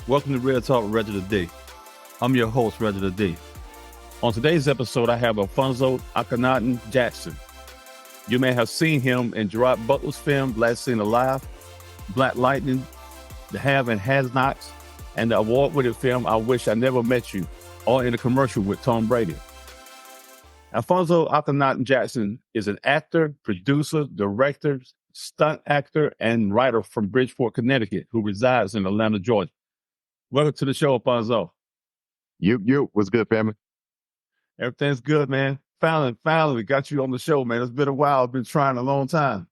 Welcome to Real Talk with Reginald D. I'm your host, Reginald D. On today's episode, I have Alphonso A'Qen-Aten Jackson. You may have seen him in Gerard Butler's film, Last Seen Alive, Black Lightning, The Have and Has-Nots, and the award-winning film, I Wish I Never Met You, all in a commercial with Tom Brady. Alphonso A'Qen-Aten Jackson is an actor, producer, director, stunt actor, and writer from Bridgeport, Connecticut, who resides in Atlanta, Georgia. Welcome to the show, Alphonso. What's good, family? Everything's good, man. Finally, we got you on the show, man. It's been a while. I've been trying a long time.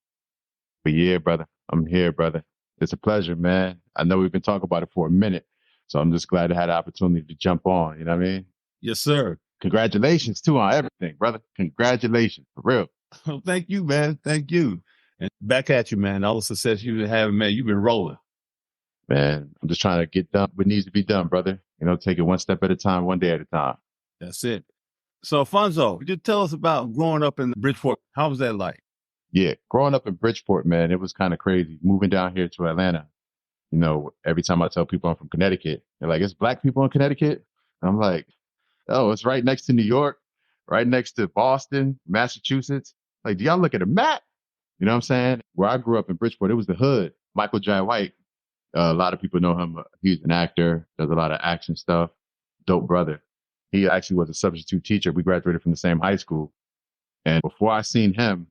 But yeah, brother, I'm here, brother. It's a pleasure, man. I know we've been talking about it for a minute, so I'm just glad I had the opportunity to jump on. You know what I mean? Yes, sir. Congratulations, too, on everything, brother. Congratulations, for real. Thank you, man. Thank you. And back at you, man. All the success you've been having, man. You've been rolling. Man, I'm just trying to get done what needs to be done, brother. You know, take it one step at a time, one day at a time. That's it. So, Alphonso, could you tell us about growing up in Bridgeport? How was that like? Yeah, growing up in Bridgeport, man, it was kind of crazy. Moving down here to Atlanta, you know, every time I tell people I'm from Connecticut, they're like, it's black people in Connecticut? And I'm like, oh, it's right next to New York, right next to Boston, Massachusetts. Like, do y'all look at a map? You know what I'm saying? Where I grew up in Bridgeport, it was the hood. Michael J. White, a lot of people know him. He's an actor, does a lot of action stuff. Dope brother. He actually was a substitute teacher. We graduated from the same high school. And before I seen him,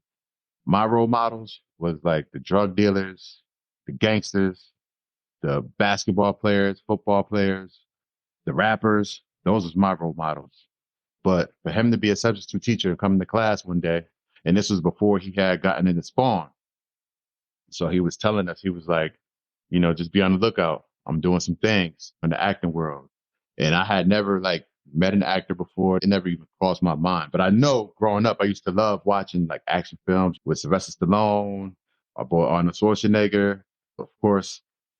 my role models was like the drug dealers, the gangsters, the basketball players, football players, the rappers. Those was my role models. But for him to be a substitute teacher, come to class one day, and this was before he had gotten into Spawn. So he was telling us, he was like, you know, just be on the lookout. I'm doing some things in the acting world. And I had never like met an actor before. It never even crossed my mind. But I know growing up, I used to love watching like action films with Sylvester Stallone, our boy Arnold Schwarzenegger, of course,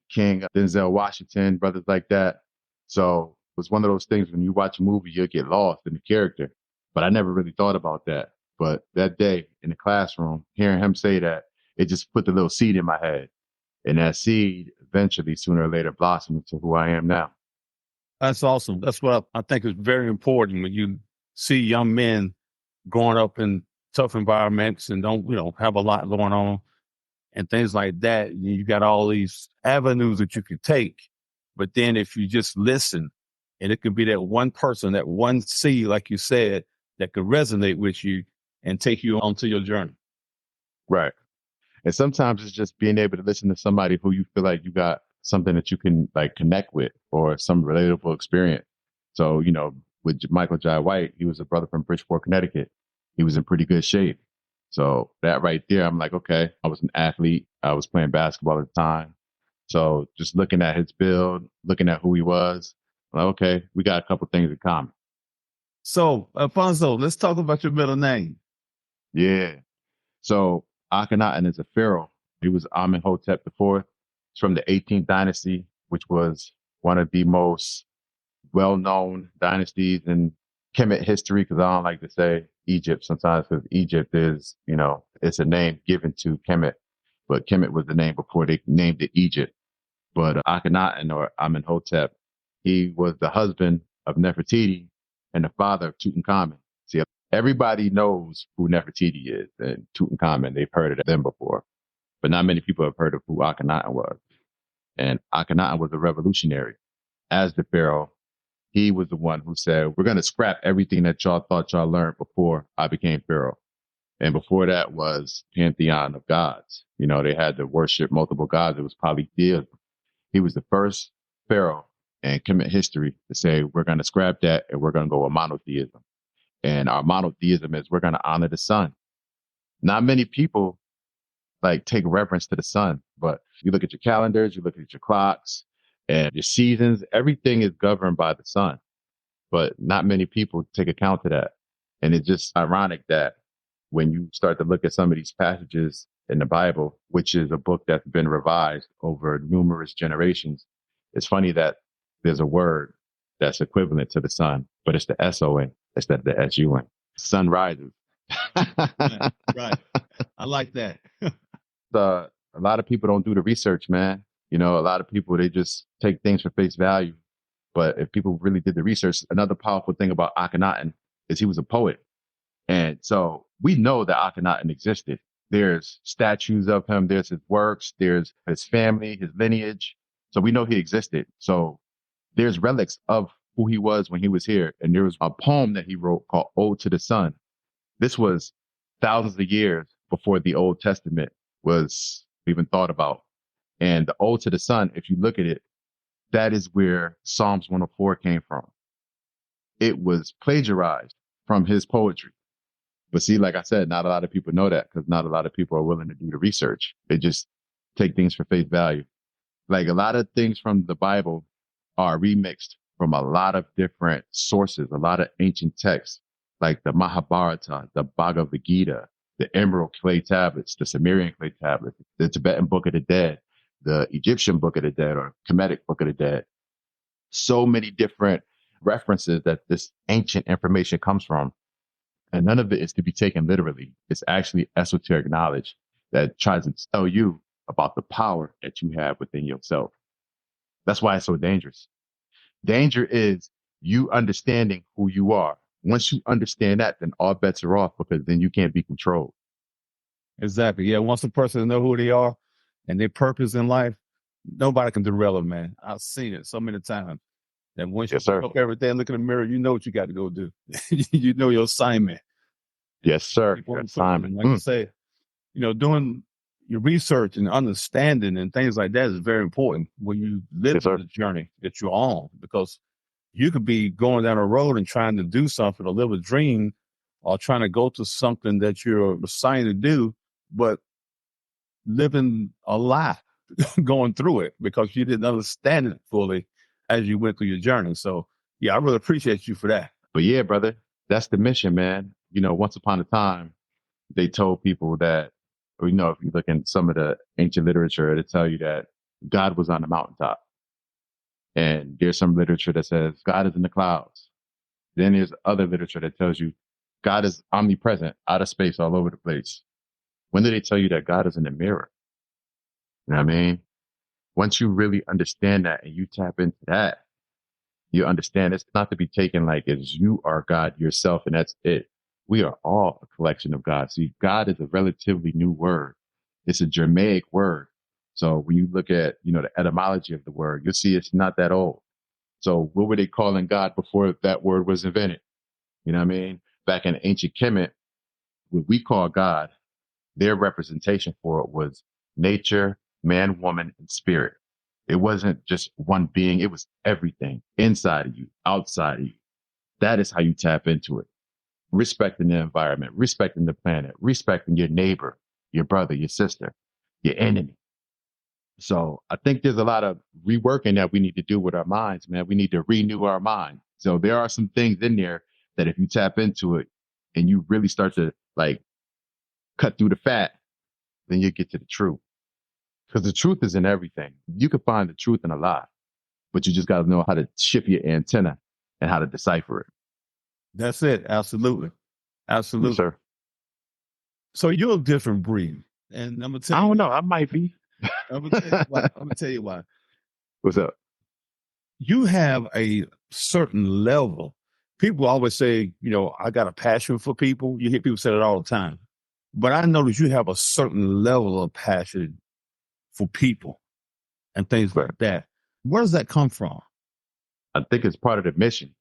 King Denzel Washington, brothers like that. So it was one of those things when you watch a movie, you'll get lost in the character. But I never really thought about that. But that day in the classroom, hearing him say that, it just put the little seed in my head. And that seed eventually, sooner or later, blossomed into who I am now. That's awesome. That's what I think is very important when you see young men growing up in tough environments and don't, have a lot going on and things like that. You got all these avenues that you can take. But then if you just listen, and it could be that one person, that one seed, like you said, that could resonate with you and take you onto your journey. Right. And sometimes it's just being able to listen to somebody who you feel like you got something that you can like connect with or some relatable experience. So, you know, with Michael J. White, he was a brother from Bridgeport, Connecticut. He was in pretty good shape. So that right there, I'm like, okay, I was an athlete. I was playing basketball at the time. So just looking at his build, looking at who he was, I'm like, okay, we got a couple things in common. So, Alphonso, let's talk about your middle name. Yeah. So Akhenaten is a pharaoh. He was Amenhotep IV. It's from the 18th dynasty, which was one of the most well-known dynasties in Kemet history, because I don't like to say Egypt sometimes, because Egypt is, it's a name given to Kemet, but Kemet was the name before they named it Egypt. But Akhenaten, or Amenhotep, he was the husband of Nefertiti and the father of Tutankhamun. See, everybody knows who Nefertiti is and Tutankhamun. They've heard of them before, but not many people have heard of who Akhenaten was. And Akhenaten was a revolutionary. As the pharaoh, he was the one who said, we're going to scrap everything that y'all thought y'all learned before I became pharaoh. And before that was pantheon of gods. You know, they had to worship multiple gods. It was polytheism. He was the first pharaoh in Kemet history to say, we're going to scrap that and we're going to go with monotheism. And our monotheism is we're going to honor the sun. Not many people like take reverence to the sun, but you look at your calendars, you look at your clocks and your seasons, everything is governed by the sun, but not many people take account of that. And it's just ironic that when you start to look at some of these passages in the Bible, which is a book that's been revised over numerous generations, it's funny that there's a word that's equivalent to the sun, but it's the S-O-N instead of the S-U-N. Sun rises. Right. I like that. A lot of people don't do the research, man. You know, a lot of people, they just take things for face value. But if people really did the research, another powerful thing about Akhenaten is he was a poet. And so we know that Akhenaten existed. There's statues of him. There's his works. There's his family, his lineage. So we know he existed. So there's relics of who he was when he was here. And there was a poem that he wrote called Ode to the Sun. This was thousands of years before the Old Testament was even thought about. And the Ode to the Sun, if you look at it, that is where Psalms 104 came from. It was plagiarized from his poetry. But see, like I said, not a lot of people know that because not a lot of people are willing to do the research. They just take things for face value. Like a lot of things from the Bible are remixed from a lot of different sources, a lot of ancient texts, like the Mahabharata, the Bhagavad Gita, the Emerald clay tablets, the Sumerian clay tablets, the Tibetan Book of the Dead, the Egyptian Book of the Dead, or Kemetic Book of the Dead. So many different references that this ancient information comes from. And none of it is to be taken literally. It's actually esoteric knowledge that tries to tell you about the power that you have within yourself. That's why it's so dangerous. Danger is you understanding who you are. Once you understand that, then all bets are off because then you can't be controlled. Exactly. Yeah. Once a person know who they are and their purpose in life, nobody can derail them, man. I've seen it so many times. That once you Yes, sir. wake up every day and look in the mirror, you know what you got to go do. You know your assignment. Yes, sir. Your assignment. Like I say, doing your research and understanding and things like that is very important when you live the journey that you're on, because you could be going down a road and trying to do something or live a dream or trying to go to something that you're assigned to do, but living a lie going through it because you didn't understand it fully as you went through your journey. So yeah, I really appreciate you for that. But yeah, brother, that's the mission, man. Once upon a time, they told people that, if you look in some of the ancient literature, it'll tell you that God was on the mountaintop. And there's some literature that says God is in the clouds. Then there's other literature that tells you God is omnipresent, out of space, all over the place. When do they tell you that God is in the mirror? You know what I mean? Once you really understand that and you tap into that, you understand it's not to be taken like as you are God yourself and that's it. We are all a collection of God. See, God is a relatively new word. It's a Germanic word. So when you look at, the etymology of the word, you'll see it's not that old. So what were they calling God before that word was invented? You know what I mean? Back in ancient Kemet, what we call God, their representation for it was nature, man, woman, and spirit. It wasn't just one being. It was everything inside of you, outside of you. That is how you tap into it. Respecting the environment, respecting the planet, respecting your neighbor, your brother, your sister, your enemy. So I think there's a lot of reworking that we need to do with our minds, man. We need to renew our mind. So there are some things in there that if you tap into it and you really start to cut through the fat, then you get to the truth. Because the truth is in everything. You can find the truth in a lie, but you just got to know how to shift your antenna and how to decipher it. That's it. Absolutely. Absolutely. Yes, sir. So you're a different breed. And I'm going to tell you. I don't know. I might be. I'm going to tell you why. What's up? You have a certain level. People always say, I got a passion for people. You hear people say that all the time. But I notice you have a certain level of passion for people and things like that. Where does that come from? I think it's part of the mission.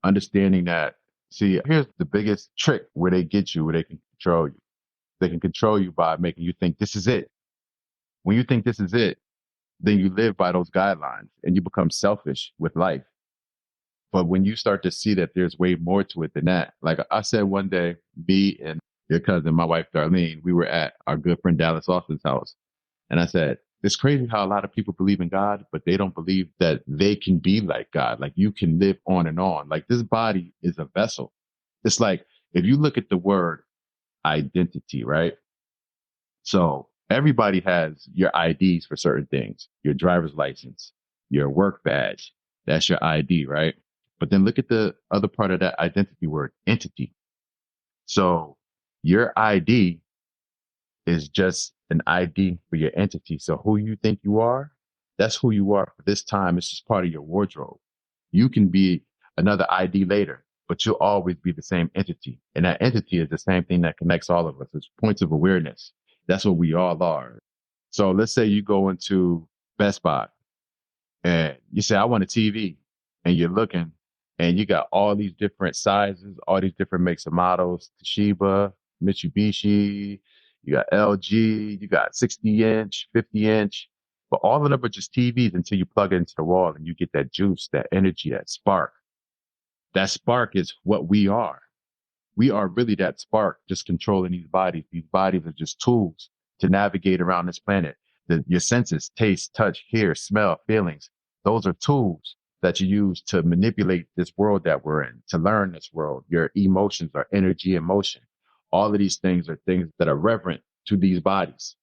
Understanding that, see, here's the biggest trick where they get you, where they can control you. They can control you by making you think this is it. When you think this is it, then you live by those guidelines and you become selfish with life. But when you start to see that there's way more to it than that, like I said one day, me and your cousin, my wife, Darlene, we were at our good friend Dallas Austin's house. And I said, it's crazy how a lot of people believe in God, but they don't believe that they can be like God. Like you can live on and on. Like this body is a vessel. It's like, if you look at the word identity, right? So everybody has your IDs for certain things, your driver's license, your work badge. That's your ID, right? But then look at the other part of that identity word, entity. So your ID is just an ID for your entity. So who you think you are That's who you are for this time. It's just part of your wardrobe. You can be another ID later, but you'll always be the same entity. And that entity is the same thing that connects all of us. It's points of awareness. That's what we all are. So let's say you go into Best Buy and you say, I want a TV, and you're looking and you got all these different sizes, all these different makes and models, Toshiba, Mitsubishi, you got LG, you got 60-inch, 50-inch, but all of them are just TVs until you plug it into the wall and you get that juice, that energy, that spark. That spark is what we are. We are really that spark just controlling these bodies. These bodies are just tools to navigate around this planet. Your senses, taste, touch, hear, smell, feelings, those are tools that you use to manipulate this world that we're in, to learn this world. Your emotions are energy and motion. All of these things are things that are reverent to these bodies,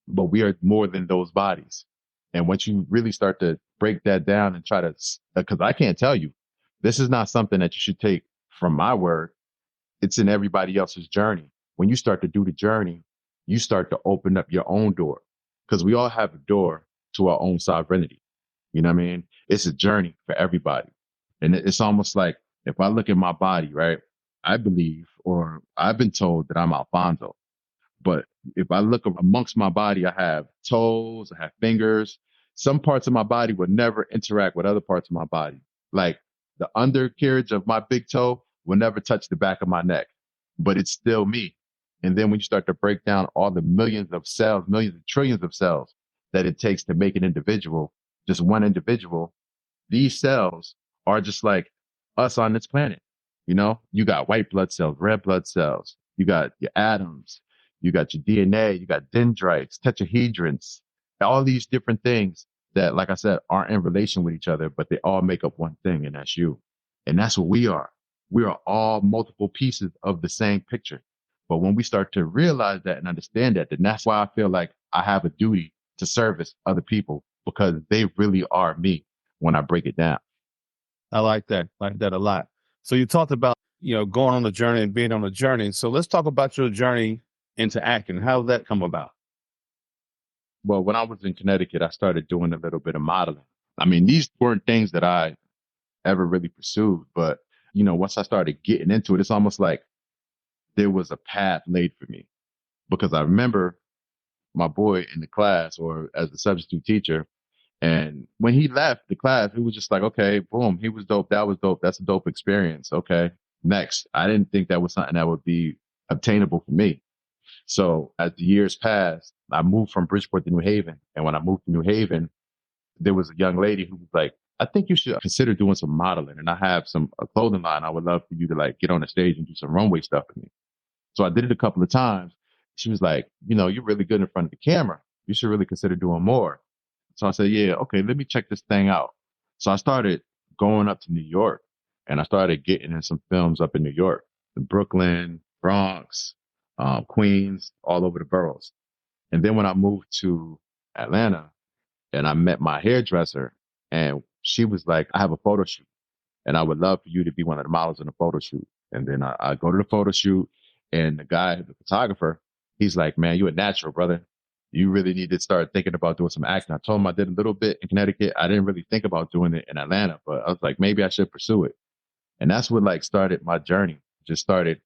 but we are more than those bodies. And once you really start to break that down and try to, because I can't tell you, this is not something that you should take from my word. It's in everybody else's journey. When you start to do the journey, you start to open up your own door, because we all have a door to our own sovereignty. You know what I mean? It's a journey for everybody. And it's almost like if I look at my body, right? I believe, or I've been told that I'm Alfonso. But if I look amongst my body, I have toes, I have fingers. Some parts of my body would never interact with other parts of my body. Like the undercarriage of my big toe will never touch the back of my neck, but it's still me. And then when you start to break down all the millions of cells, millions of trillions of cells that it takes to make an individual, just one individual, these cells are just like us on this planet. You know, you got white blood cells, red blood cells, you got your atoms, you got your DNA, you got dendrites, tetrahedrons, all these different things that, like I said, aren't in relation with each other, but they all make up one thing, and that's you. And that's what we are. We are all multiple pieces of the same picture. But when we start to realize that and understand that, then that's why I feel like I have a duty to service other people, because they really are me when I break it down. I like that. Like that a lot. So you talked about, going on the journey and being on the journey. So let's talk about your journey into acting. How did that come about? Well, when I was in Connecticut, I started doing a little bit of modeling. I mean, these weren't things that I ever really pursued, but once I started getting into it, it's almost like there was a path laid for me, because I remember my boy in the class, or as a substitute teacher, and when he left the class, he was just like, okay, boom, he was dope. That was dope. That's a dope experience. Okay, next. I didn't think that was something that would be obtainable for me. So as the years passed, I moved from Bridgeport to New Haven. And when I moved to New Haven, there was a young lady who was like, I think you should consider doing some modeling. And I have a clothing line. I would love for you to like get on the stage and do some runway stuff with me. So I did it a couple of times. She was like, you're really good in front of the camera. You should really consider doing more. So I said, yeah, okay, let me check this thing out. So I started going up to New York, and I started getting in some films up in New York, in Brooklyn, Bronx, Queens, all over the boroughs. And then when I moved to Atlanta and I met my hairdresser, and she was like, I have a photo shoot and I would love for you to be one of the models in the photo shoot. And then I go to the photo shoot, and the guy, the photographer, he's like, man, you a natural, brother. You really need to start thinking about doing some acting. I told him I did a little bit in Connecticut. I didn't really think about doing it in Atlanta, but I was like, maybe I should pursue it. And that's what like started my journey. Just started,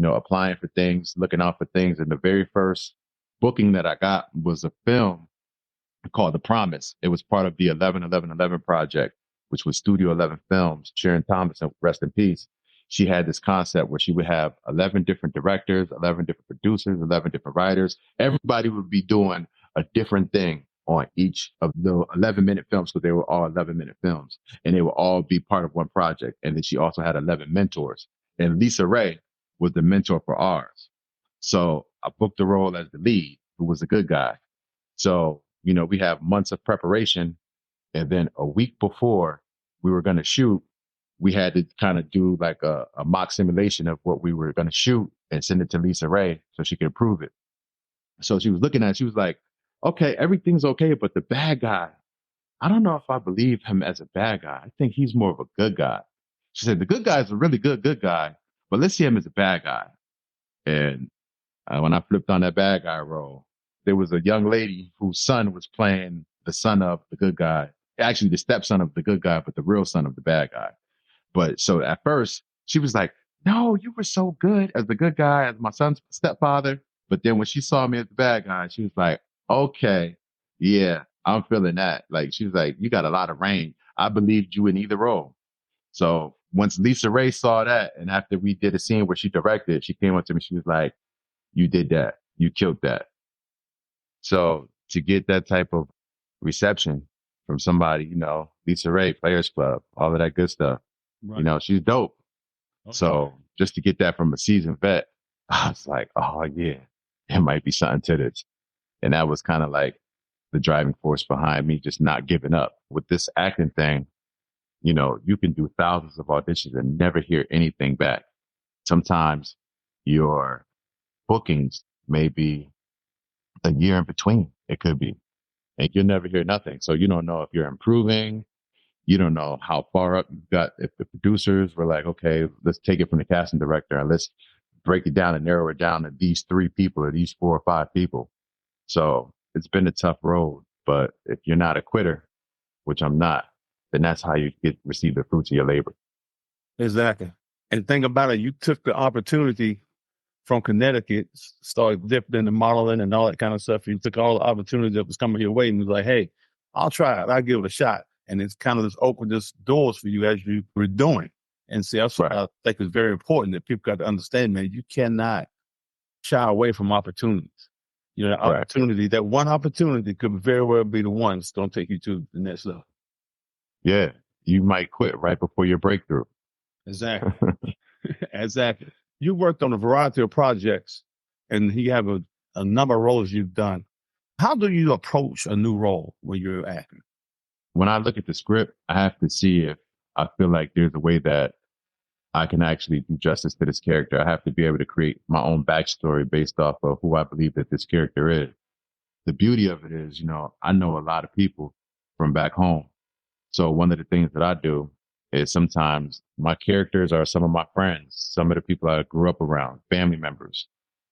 applying for things, looking out for things. And the very first booking that I got was a film called The Promise. It was part of the 11-11-11 project, which was Studio 11 Films. Sharon Thomas, rest in peace. She had this concept where she would have 11 different directors, 11 different producers, 11 different writers. Everybody would be doing a different thing on each of the 11-minute films, because they were all 11-minute films, and they would all be part of one project. And then she also had 11 mentors, and Lisa Ray was the mentor for ours. So I booked the role as the lead, who was a good guy. So, we have months of preparation, and then a week before we were going to shoot, we had to kind of do like a mock simulation of what we were going to shoot and send it to Lisa Ray so she could approve it. So she was looking at it. She was like, okay, everything's okay, but the bad guy, I don't know if I believe him as a bad guy. I think he's more of a good guy. She said, the good guy is a really good guy, but let's see him as a bad guy. And when I flipped on that bad guy role, there was a young lady whose son was playing the son of the good guy, actually the stepson of the good guy, but the real son of the bad guy. But so at first she was like, no, you were so good as the good guy, as my son's stepfather. But then when she saw me as the bad guy, she was like, okay, yeah, I'm feeling that. Like, she was like, you got a lot of range. I believed you in either role. So once Lisa Ray saw that, and after we did a scene where she directed, she came up to me, she was like, you did that. You killed that. So to get that type of reception from somebody, Lisa Ray, Players Club, all of that good stuff, Right. she's dope. Okay. So just to get that from a seasoned vet, I was like, oh yeah, there might be something to this. And that was kind of like the driving force behind me just not giving up. With this acting thing, you can do thousands of auditions and never hear anything back. Sometimes your bookings may be a year in between. It could be. And you'll never hear nothing. So you don't know if you're improving. You don't know how far up you've got. If the producers were like, okay, let's take it from the casting director and let's break it down and narrow it down to these 3 people or these 4 or 5 people. So it's been a tough road. But if you're not a quitter, which I'm not, then that's how you receive the fruits of your labor. Exactly. And think about it, you took the opportunity from Connecticut, started dipping into modeling and all that kind of stuff. You took all the opportunities that was coming your way and was like, hey, I'll try it. I'll give it a shot. And it's kind of just opened this doors for you as you were doing. And see, that's what I think is very important that people got to understand, man. You cannot shy away from opportunities. The opportunity, that one opportunity could very well be the one that's going to take you to the next level. Yeah. You might quit right before your breakthrough. Exactly. Exactly. You worked on a variety of projects and you have a number of roles you've done. How do you approach a new role when you're acting? When I look at the script, I have to see if I feel like there's a way that I can actually do justice to this character. I have to be able to create my own backstory based off of who I believe that this character is. The beauty of it is, I know a lot of people from back home. So one of the things that I do is sometimes my characters are some of my friends, some of the people I grew up around, family members.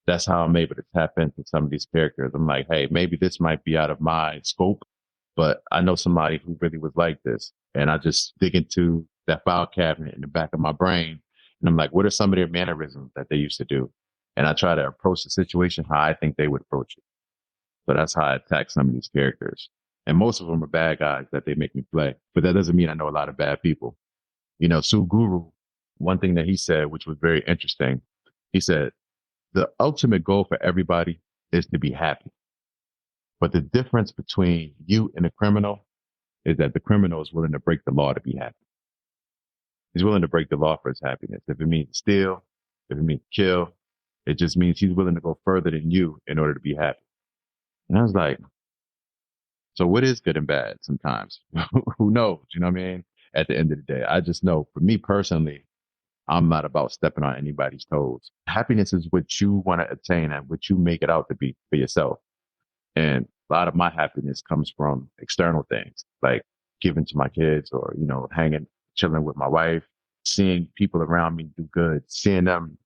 That's how I'm able to tap into some of these characters. I'm like, hey, maybe this might be out of my scope, but I know somebody who really was like this. And I just dig into that file cabinet in the back of my brain. And I'm like, what are some of their mannerisms that they used to do? And I try to approach the situation how I think they would approach it. So that's how I attack some of these characters. And most of them are bad guys that they make me play. But that doesn't mean I know a lot of bad people. Suguru, one thing that he said, which was very interesting, he said, the ultimate goal for everybody is to be happy. But the difference between you and a criminal is that the criminal is willing to break the law to be happy. He's willing to break the law for his happiness. If it means steal, if it means kill, it just means he's willing to go further than you in order to be happy. And I was like, so what is good and bad sometimes? Who knows? You know what I mean? At the end of the day, I just know for me personally, I'm not about stepping on anybody's toes. Happiness is what you want to attain and what you make it out to be for yourself. And a lot of my happiness comes from external things like giving to my kids or, hanging, chilling with my wife, seeing people around me do good, seeing them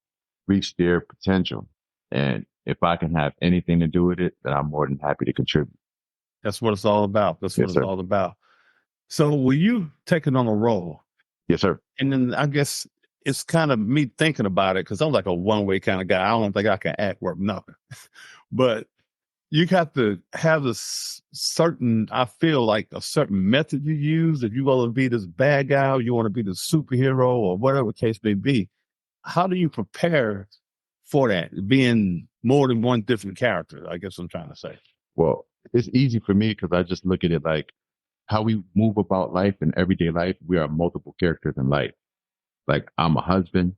reach their potential. And if I can have anything to do with it, then I'm more than happy to contribute. That's what it's all about. That's what Yes, it's sir. all about. So were you taking on a role? Yes, sir. And then I guess it's kind of me thinking about it because I'm like a one-way kind of guy. I don't think I can act worth nothing. But you have to have a certain, I feel like a certain method you use. If you want to be this bad guy or you want to be the superhero or whatever case may be, how do you prepare for that? Being more than one different character, I guess I'm trying to say. Well, it's easy for me because I just look at it like how we move about life in everyday life. We are multiple characters in life. Like I'm a husband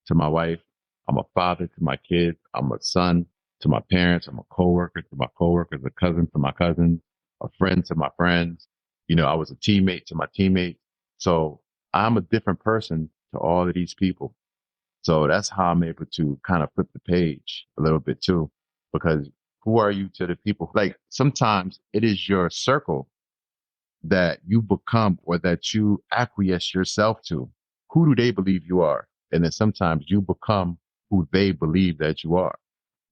to my wife. I'm a father to my kids. I'm a son to my parents. I'm a coworker to my coworkers, a cousin to my cousins, a friend to my friends. I was a teammate to my teammates. So I'm a different person to all of these people. So that's how I'm able to kind of flip the page a little bit too, because who are you to the people? Like sometimes it is your circle that you become or that you acquiesce yourself to. Who do they believe you are? And then sometimes you become who they believe that you are.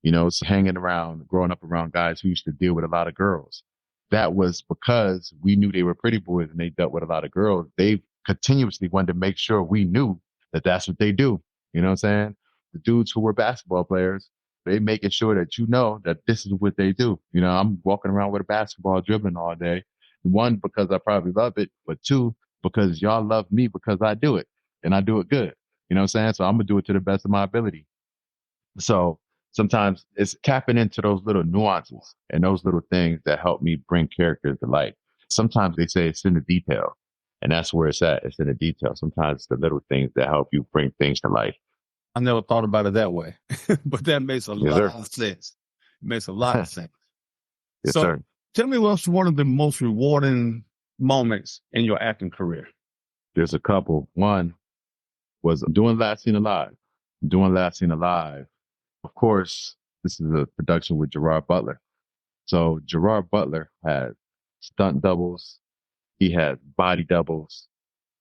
It's hanging around, growing up around guys who used to deal with a lot of girls. that was because we knew they were pretty boys and they dealt with a lot of girls. They continuously wanted to make sure we knew that that's what they do. You know what I'm saying? The dudes who were basketball players, they making sure that you know that this is what they do. You know, I'm walking around with a basketball dribbling all day. One, because I probably love it, but two, because y'all love me because I do it and I do it good. You know what I'm saying? So I'm gonna do it to the best of my ability. So sometimes it's tapping into those little nuances and those little things that help me bring characters to life. Sometimes they say it's in the detail, and that's where it's at. It's in the detail. Sometimes it's the little things that help you bring things to life. I never thought about it that way, but that makes a Yes, lot sir. of sense. It makes a lot of sense. Yes, So sir. tell me what's one of the most rewarding moments in your acting career? There's a couple. One was doing Last Seen Alive. Doing Last Seen Alive. Of course, this is a production with Gerard Butler. So Gerard Butler had stunt doubles. He had body doubles.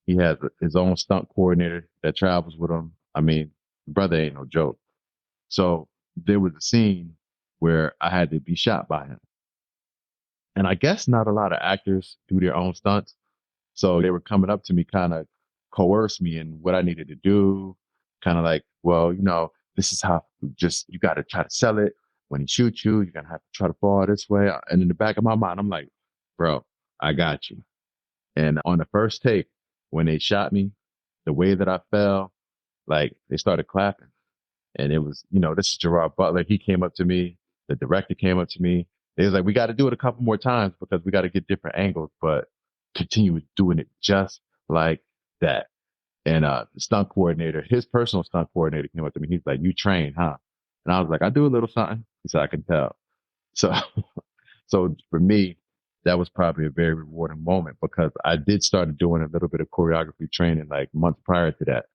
He has his own stunt coordinator that travels with him. I mean, brother ain't no joke. So there was a scene where I had to be shot by him. And I guess not a lot of actors do their own stunts. So they were coming up to me, kind of coerce me in what I needed to do. Kind of like, well, you know, this is how you got to try to sell it. When he shoots you, you're going to have to try to fall this way. And in the back of my mind, I'm like, bro, I got you. And on the first take, when they shot me, the way that I fell, like they started clapping. And it was, you know, this is Gerard Butler. He came up to me. The director came up to me. They was like, we got to do it a couple more times because we got to get different angles, but continue doing it just like that. And the stunt coordinator, his personal stunt coordinator came up to me. He's like, you train, huh? And I was like, I do a little something. He said, I can tell. So, so for me, that was probably a very rewarding moment because I did start doing a little bit of choreography training like months prior to that.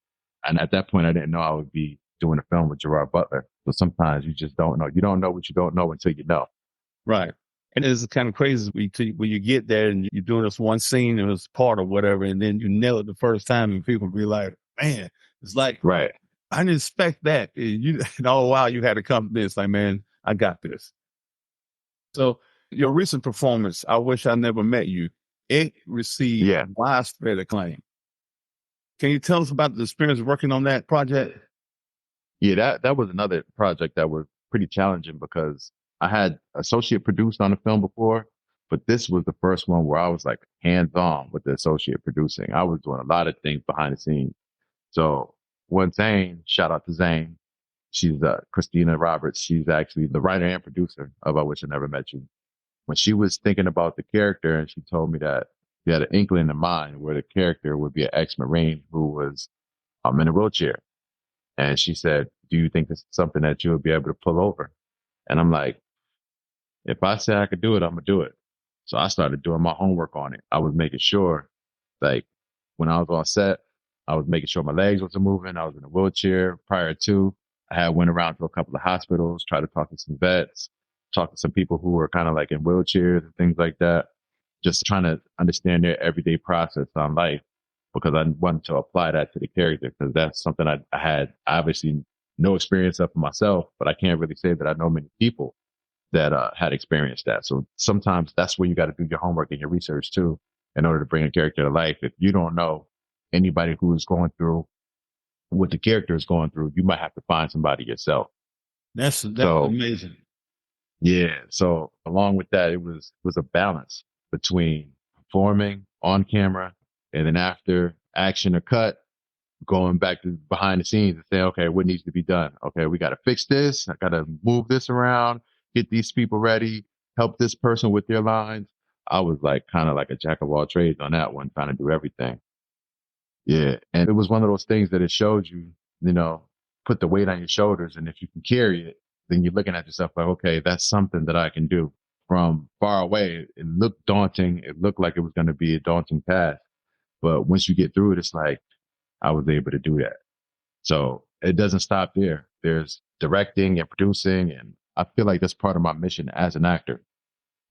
And at that point, I didn't know I would be doing a film with Gerard Butler. So sometimes you just don't know. You don't know what you don't know until you know. Right. And it's kind of crazy when you get there and you're doing this one scene and it's part of whatever, and then you nail it the first time and people be like, man, it's like, Right. I didn't expect that. And all the while you had to come to this, like, man, I got this. So your recent performance, I Wish I Never Met You, it received Yeah. widespread acclaim. Can you tell us about the experience working on that project? Yeah, that was another project that was pretty challenging because I had associate produced on a film before, but this was the first one where I was like hands on with the associate producing. I was doing a lot of things behind the scenes. So when Zane, shout out to Zane, she's Christina Roberts. She's actually the writer and producer of I Wish I Never Met You. When she was thinking about the character and she told me that she had an inkling in mind where the character would be an ex-Marine who was in a wheelchair. And she said, do you think this is something that you'll be able to pull over? And I'm like, if I say I could do it, I'm going to do it. So I started doing my homework on it. I was making sure, like, when I was on set, I was making sure my legs wasn't moving. I was in a wheelchair prior to. I had went around to a couple of hospitals, tried to talk to some vets, talk to some people who were kind of like in wheelchairs and things like that. Just trying to understand their everyday process on life because I wanted to apply that to the character because that's something I had obviously no experience of for myself, but I can't really say that I know many people that had experienced that. So sometimes that's where you got to do your homework and your research too in order to bring a character to life. If you don't know anybody who is going through what the character is going through, you might have to find somebody yourself. That's So amazing. yeah. So along with that, it was a balance between performing on camera and then after action or cut, going back to behind the scenes and saying, okay, what needs to be done? Okay, we got to fix this. I got to move this around, get these people ready, help this person with their lines. I was like kind of like a jack of all trades on that one, trying to do everything. Yeah. And it was one of those things that it showed you, you know, put the weight on your shoulders. And if you can carry it, then you're looking at yourself like, okay, that's something that I can do. From far away, it looked daunting. It looked like it was going to be a daunting task. But once you get through it, it's like, I was able to do that. So it doesn't stop there. There's directing and producing. And I feel like that's part of my mission as an actor.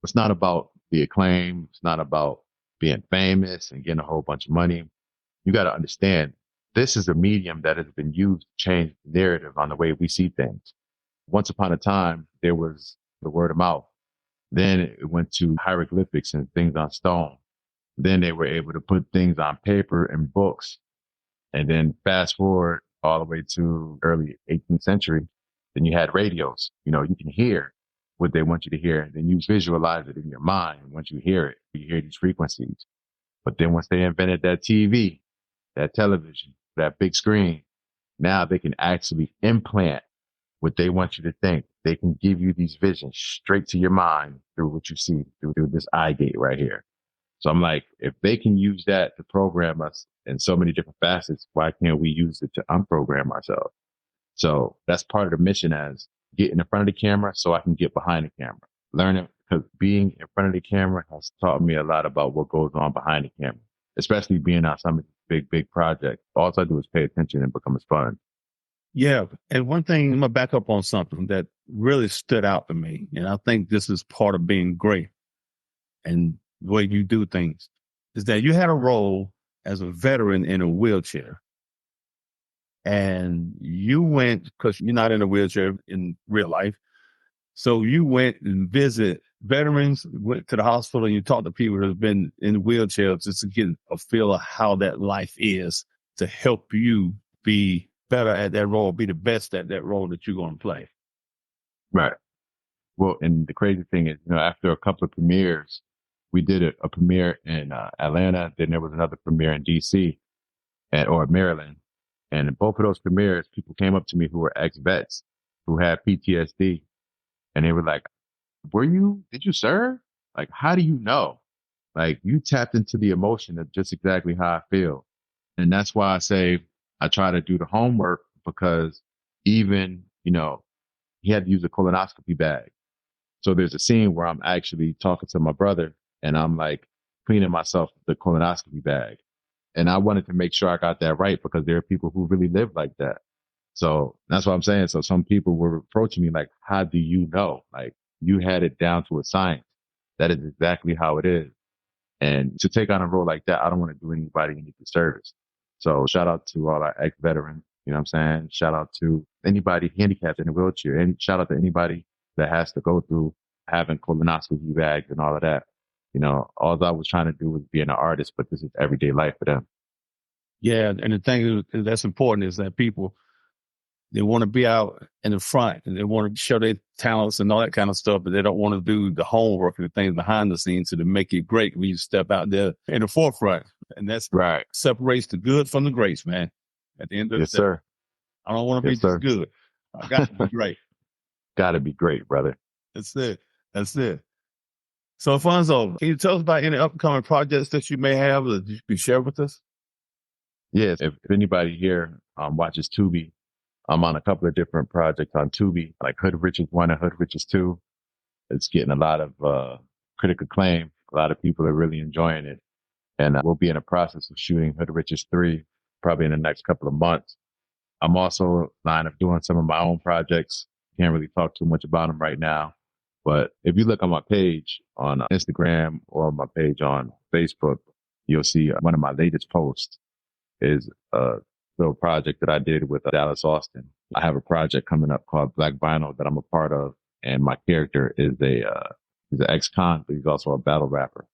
It's not about the acclaim. It's not about being famous and getting a whole bunch of money. You got to understand this is a medium that has been used to change the narrative on the way we see things. Once upon a time, there was the word of mouth. Then it went to hieroglyphics and things on stone. Then they were able to put things on paper and books. And then fast forward all the way to early 18th century, then you had radios. You can hear what they want you to hear. Then you visualize it in your mind. And once you hear it, you hear these frequencies. But then once they invented that TV, that television, that big screen, now they can actually implant what they want you to think. They can give you these visions straight to your mind through what you see through this eye gate right here. So I'm like, if they can use that to program us in so many different facets, why can't we use it to unprogram ourselves? So that's part of the mission, as getting in front of the camera so I can get behind the camera. Learning, because being in front of the camera has taught me a lot about what goes on behind the camera, especially being on some of these big projects. All I do is pay attention and become a sponge. Yeah. And one thing, I'm going to back up on something that really stood out to me. And I think this is part of being great and the way you do things, is that you had a role as a veteran in a wheelchair. And you went, because you're not in a wheelchair in real life. So you went and visit veterans, went to the hospital, and you talked to people who have been in wheelchairs just to get a feel of how that life is, to help you be better at that role, be the best at that role that you're going to play. Right. Well, and the crazy thing is, after a couple of premieres, we did a premiere in Atlanta. Then there was another premiere in DC or Maryland. And in both of those premieres, people came up to me who were ex-vets who had PTSD. And they were like, did you serve? Like, how do you know? Like, you tapped into the emotion of just exactly how I feel. And that's why I say I try to do the homework, because even, he had to use a colonoscopy bag. So there's a scene where I'm actually talking to my brother and I'm like cleaning myself with the colonoscopy bag. And I wanted to make sure I got that right, because there are people who really live like that. So that's what I'm saying. So some people were approaching me like, how do you know? Like, you had it down to a science. That is exactly how it is. And to take on a role like that, I don't want to do anybody any disservice. So shout out to all our ex-veterans. You know what I'm saying? Shout out to anybody handicapped in a wheelchair, and shout out to anybody that has to go through having colonoscopy bags and all of that. All I was trying to do was being an artist, but this is everyday life for them. Yeah. And the thing that's important is that people, they want to be out in the front and they want to show their talents and all that kind of stuff, but they don't want to do the homework and the things behind the scenes to make it great when you step out there in the forefront. And that's right. Separates the good from the greats, man. At the end of the day, sir. I don't want to be just good. I got to be great. Got to be great, brother. That's it. So, Alphonso, can you tell us about any upcoming projects that you may have that you can share with us? Yes. If anybody here watches Tubi, I'm on a couple of different projects on Tubi, like Hood Riches 1 and Hood Riches 2. It's getting a lot of critical acclaim. A lot of people are really enjoying it. And we'll be in the process of shooting Hood Riches 3 probably in the next couple of months. I'm also line of doing some of my own projects. Can't really talk too much about them right now. But if you look on my page on Instagram or on my page on Facebook, you'll see one of my latest posts is a little project that I did with Dallas Austin. I have a project coming up called Black Vinyl that I'm a part of. And my character is he's an ex-con, but he's also a battle rapper.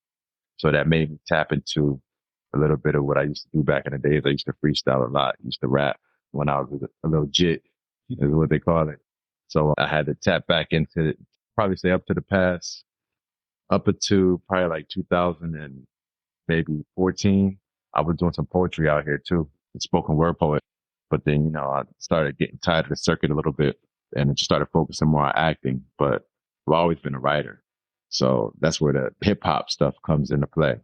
So that made me tap into a little bit of what I used to do back in the days. I used to freestyle a lot. I used to rap when I was a little jit, is what they call it. So I had to tap back into it, probably say up to probably like 2000 and maybe 14. I was doing some poetry out here too, spoken word poet. But then, I started getting tired of the circuit a little bit and just started focusing more on acting. But I've always been a writer. So that's where the hip hop stuff comes into play.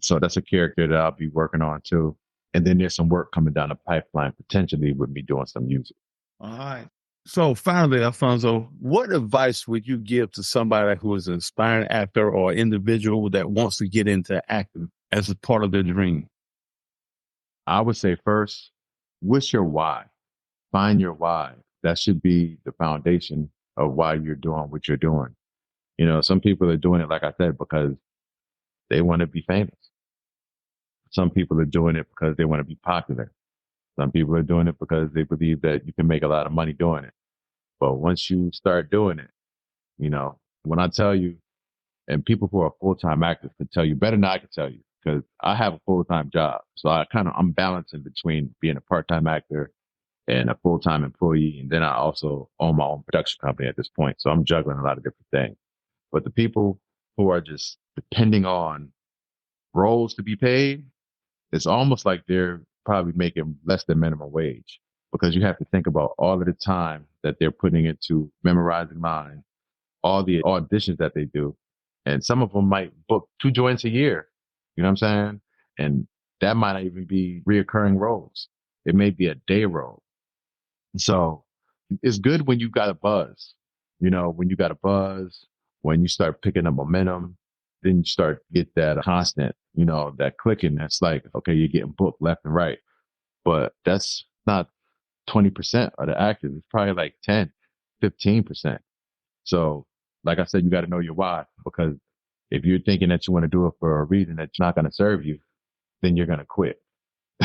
So that's a character that I'll be working on too. And then there's some work coming down the pipeline, potentially with me doing some music. All right. So finally, Alphonso, what advice would you give to somebody who is an aspiring actor or individual that wants to get into acting as a part of their dream? I would say first, what's your why? Find your why. That should be the foundation of why you're doing what you're doing. Some people are doing it, like I said, because they want to be famous. Some people are doing it because they want to be popular. Some people are doing it because they believe that you can make a lot of money doing it. But once you start doing it, when I tell you And people who are full-time actors can tell you better than I can tell you, because I have a full-time job. So I'm balancing between being a part-time actor and a full-time employee. And then I also own my own production company at this point. So I'm juggling a lot of different things. But the people who are just depending on roles to be paid, it's almost like they're probably making less than minimum wage, because you have to think about all of the time that they're putting into memorizing lines, all the auditions that they do. And some of them might book 2 joints a year. You know what I'm saying? And that might not even be reoccurring roles. It may be a day role. So it's good when you got a buzz, when you got a buzz, when you start picking up momentum, then you start to get that constant, that clicking. That's like, okay, you're getting booked left and right, but that's not 20% of the actors. It's probably like 10, 15%. So like I said, you got to know your why, because if you're thinking that you want to do it for a reason that's not going to serve you, then you're going to quit.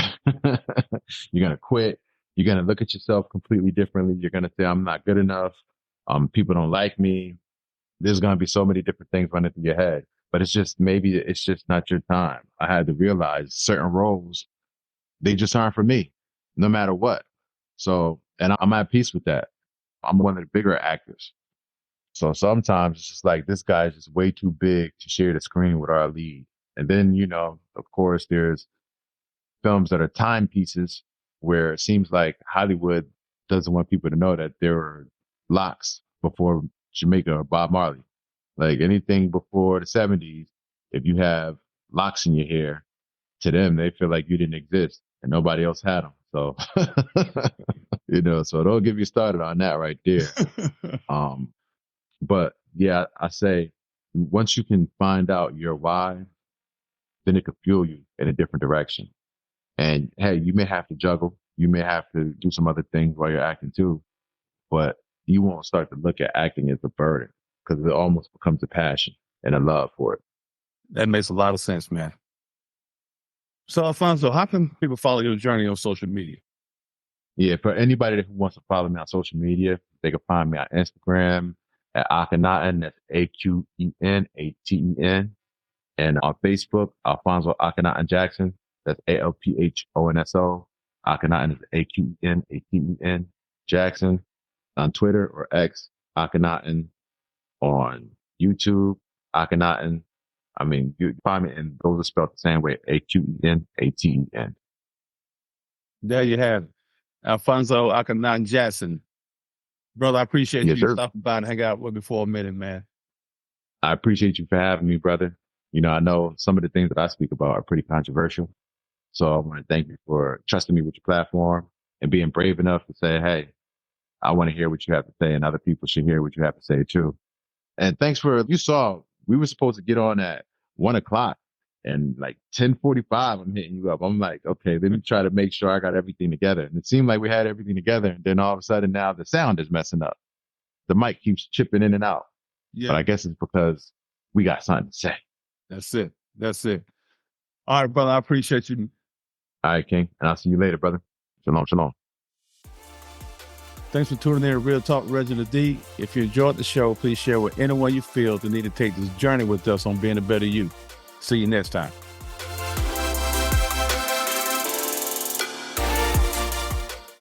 You're going to quit. You're going to look at yourself completely differently. You're going to say, I'm not good enough. People don't like me. There's going to be so many different things running through your head, but maybe it's just not your time. I had to realize certain roles, they just aren't for me, no matter what. So, and I'm at peace with that. I'm one of the bigger actors. So sometimes it's just like, this guy's just way too big to share the screen with our lead. And then, of course, there's films that are timepieces where it seems like Hollywood doesn't want people to know that there were locks before Jamaica or Bob Marley. Like anything before the 70s, if you have locks in your hair, to them, they feel like you didn't exist and nobody else had them. So, so don't get me started on that right there. But yeah, I say once you can find out your why, then it could fuel you in a different direction. And hey, you may have to juggle. You may have to do some other things while you're acting too, but you won't start to look at acting as a burden, because it almost becomes a passion and a love for it. That makes a lot of sense, man. So Alphonso, how can people follow your journey on social media? Yeah, for anybody who wants to follow me on social media, they can find me on Instagram at A'Qen-Aten, that's Aqenaten. And on Facebook, Alphonso A'Qen-Aten Jackson, that's Alphonso. A'Qen-Aten is Aqenaten Jackson. On Twitter or X, A'Qen-Aten. On YouTube, A'Qen-Aten. I mean, you find me, and those are spelled the same way, Aqenaten. There you have it. Alphonso A'Qen-Aten Jackson. Brother, I appreciate you stopping by and hang out with me for a minute, man. I appreciate you for having me, brother. I know some of the things that I speak about are pretty controversial. So I want to thank you for trusting me with your platform and being brave enough to say, hey, I want to hear what you have to say, and other people should hear what you have to say too. And thanks you saw, we were supposed to get on at 1:00, and like 10:45, I'm hitting you up. I'm like, okay, let me try to make sure I got everything together. And it seemed like we had everything together. And then all of a sudden now the sound is messing up. The mic keeps chipping in and out. Yeah. But I guess it's because we got something to say. That's it. All right, brother. I appreciate you. All right, King. And I'll see you later, brother. Shalom, shalom. Thanks for tuning in to Real Talk with Reginald D. If you enjoyed the show, please share with anyone you feel to need to take this journey with us on being a better you. See you next time.